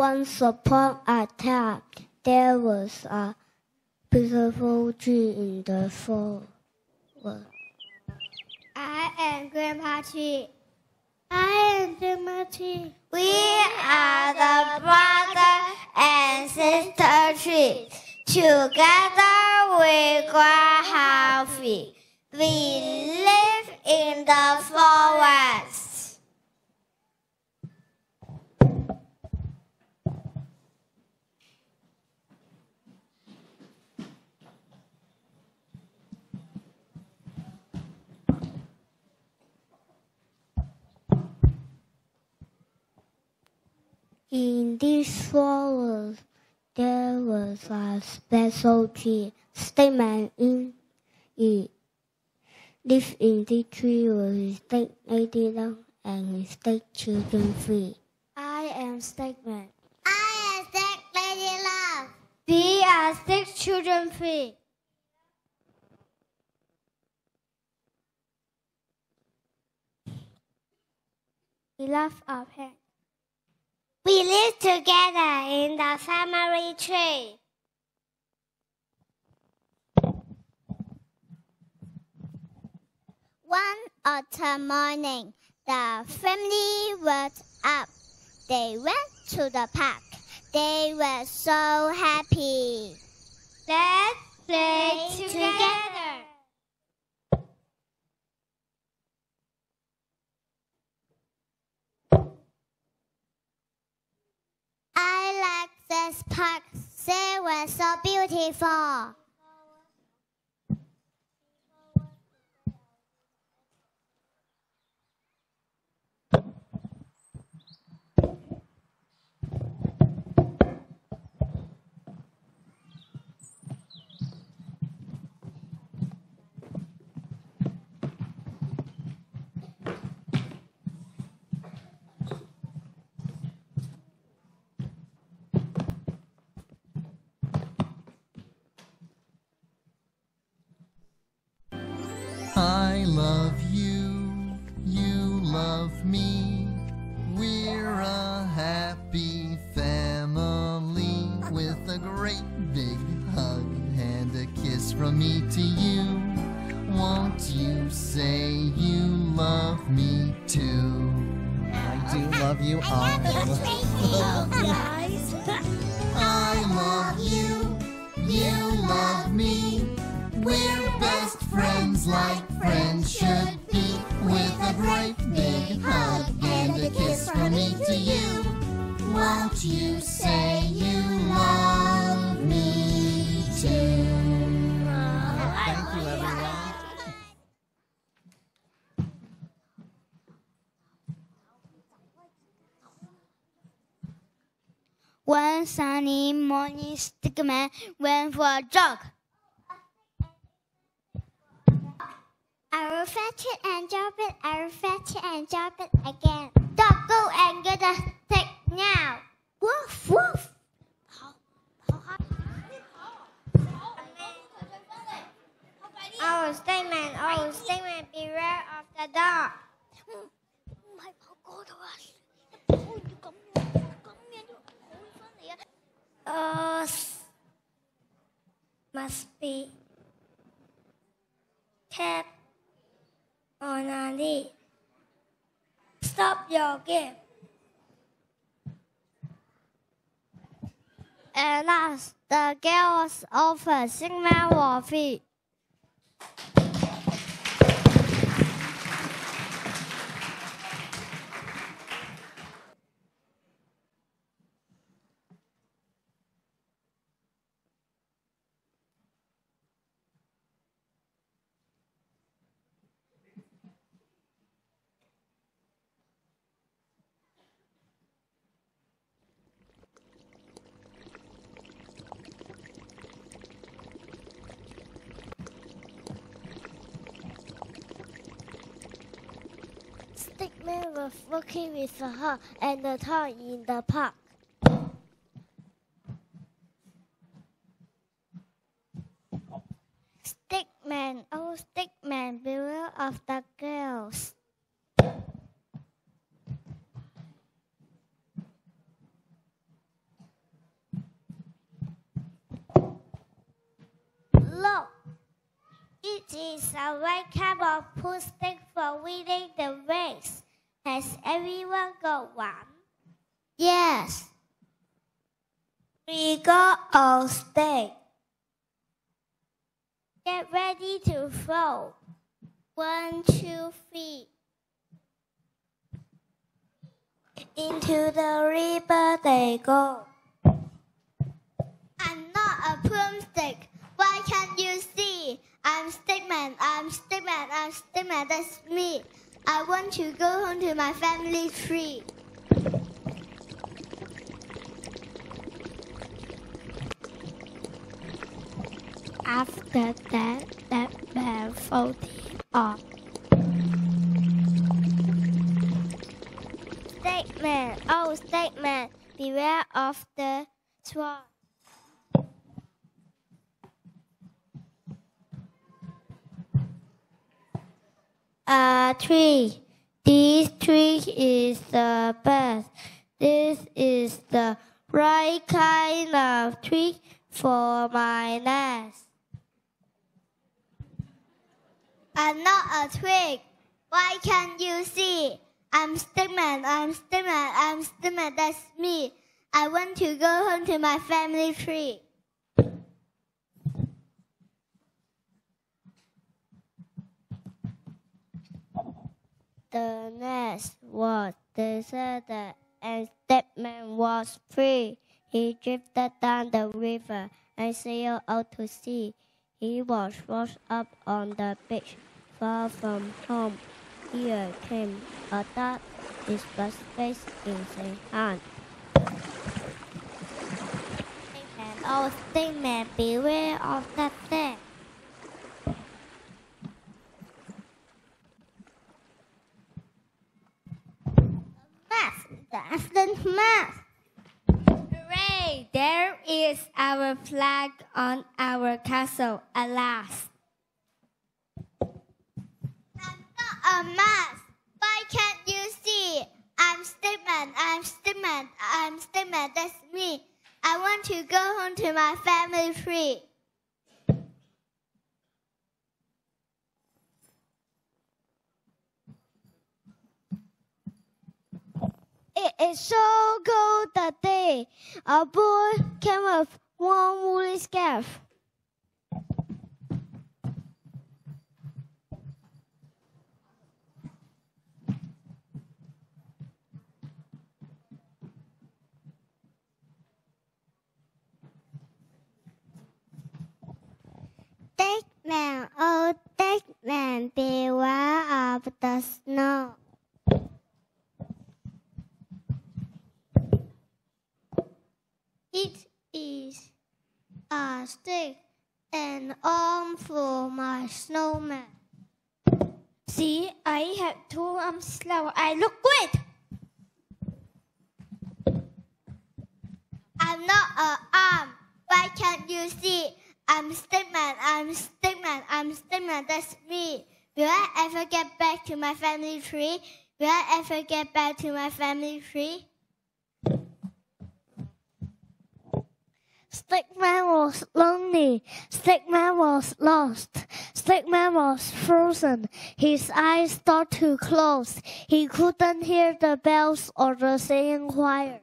Once upon a time, there was a beautiful tree in the forest. I am Grandpa Tree. I am Grandma Tree. We are the brother and sister trees. Together we grow healthy. We live in the forest. In this forest, there was a special tree. Stickman in it. Lived in this tree with his stick lady long and his stick children free. I am Stickman. I am Stick Lady Love. We are Stick Children Free. We love our parents. We live together in the family tree. One autumn morning, the family was up. They went to the park. They were so happy. Let's play together. I like this park. They were so beautiful. I love you, you love me. We're a happy family with a great big hug and a kiss from me to you. Won't you say you love me too? I do love you all. Guys. I love you, you love me. We're best friends like friends should be. With a great big hug and a kiss from me to you. Won't you say you love me too? Thank you, everyone. One sunny morning, Stickman went for a jog. I will fetch it and drop it. I will fetch it and drop it again. Dog, go and get a stick now. Woof, woof. Oh, Stickman, beware of the dog. Must be kept on a lead. Stop your game. At last, the girl was over. Stickman was free. Stickman was walking with her and the toy in the park. Stickman, oh Stickman, beware of the girls. a right kind of pool stick for winning the race. Has everyone got one? Yes. We got a stick. Get ready to throw. 1, 2, 3. Into the river they go. I'm not a broomstick. Why can't you see? I'm Stickman, I'm Stickman, I'm Stickman, that's me. I want to go home to my family tree. After that man floated off. Stickman, oh Stickman, beware of the swan. A tree. This tree is the best. This is the right kind of tree for my nest. I'm not a twig. Why can't you see? I'm Stickman, I'm Stickman, I'm Stickman, that's me. I want to go home to my family tree. The nest was deserted and Stickman was free. He drifted down the river and sailed out to sea. He was washed up on the beach, far from home. Here came a dog, his first face in his hand. Stickman, oh Stickman, beware of that thing. That's the mask. Hooray! There is our flag on our castle at last. I'm not a mask. Why can't you see? I'm Stickman, I'm Stickman, I'm Stickman, that's me. I want to go home to my family tree. It is so cold that day. A boy came with one woolly scarf. Stickman, oh Stickman, beware of the snow. It is a stick and arm for my snowman. See, I have 2 arms now. I look great. I'm not an arm. Why can't you see? I'm Stickman, I'm Stickman, I'm Stickman, that's me. Will I ever get back to my family tree? Will I ever get back to my family tree? Stickman was lonely. Stickman was lost. Stickman was frozen. His eyes started to close. He couldn't hear the bells or the singing choir.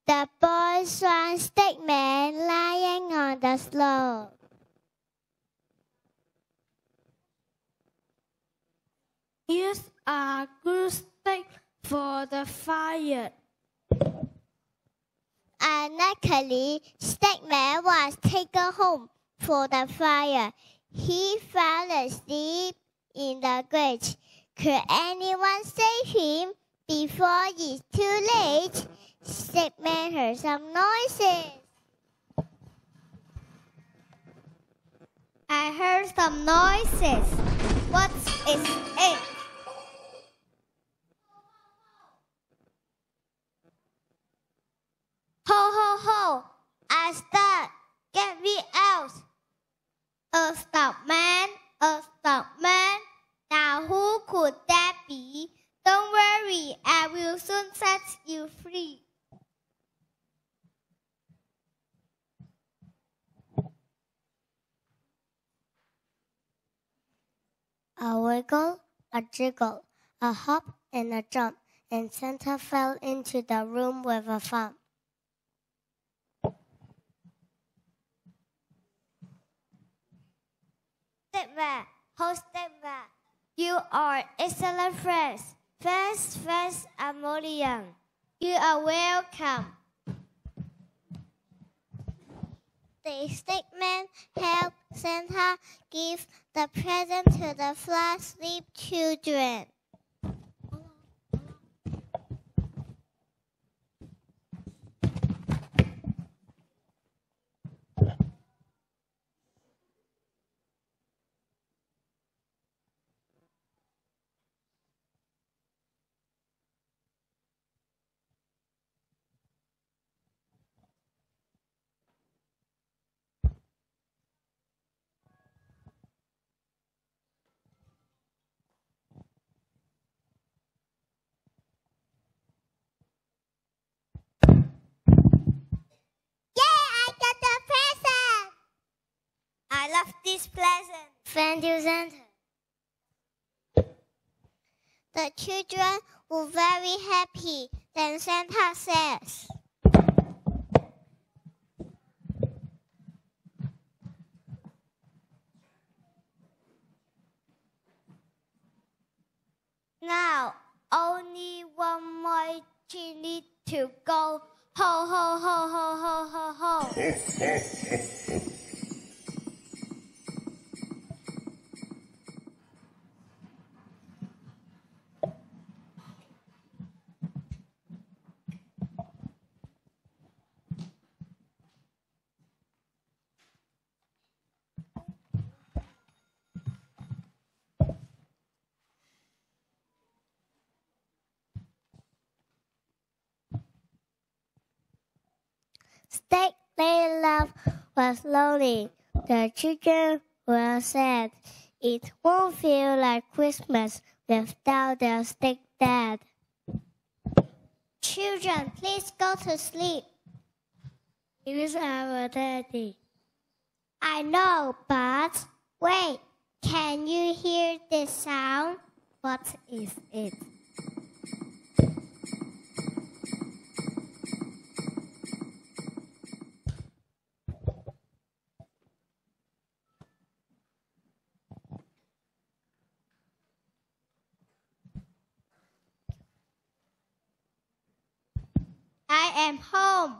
The boy saw Stickman lying on the slope. Here's a good stick for the fire. Unluckily, Stickman was taken home for the fire. He fell asleep in the grate. Could anyone save him before it's too late? Stickman heard some noises. I heard some noises. What is it? Ho, ho, ho! I start. Get me out. A stockman, a stockman. Now who could that be? Don't worry, I will soon set you free. A wiggle, a jiggle, a hop and a jump, and Santa fell into the room with a thump. Stickman, oh Stickman, you are excellent friends. First Amolian. You are welcome. The Stickman helped Santa give the present to the fast asleep children. I love this present. Thank you, Santa. The children were very happy. Then Santa says, Now, only one more chili to go. Ho, ho, ho, ho, ho, ho, ho. Stick Little Love was lonely. The children were sad. It won't feel like Christmas without their stick dad. Children, please go to sleep. It is our daddy. I know, but wait. Can you hear this sound? What is it? I am home.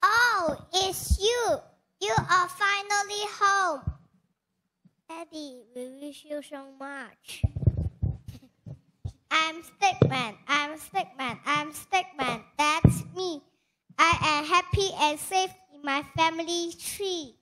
Oh, it's you. You are finally home. Daddy, we wish you so much. I'm Stickman. I'm Stickman. I'm Stickman. That's me. I am happy and safe in my family tree.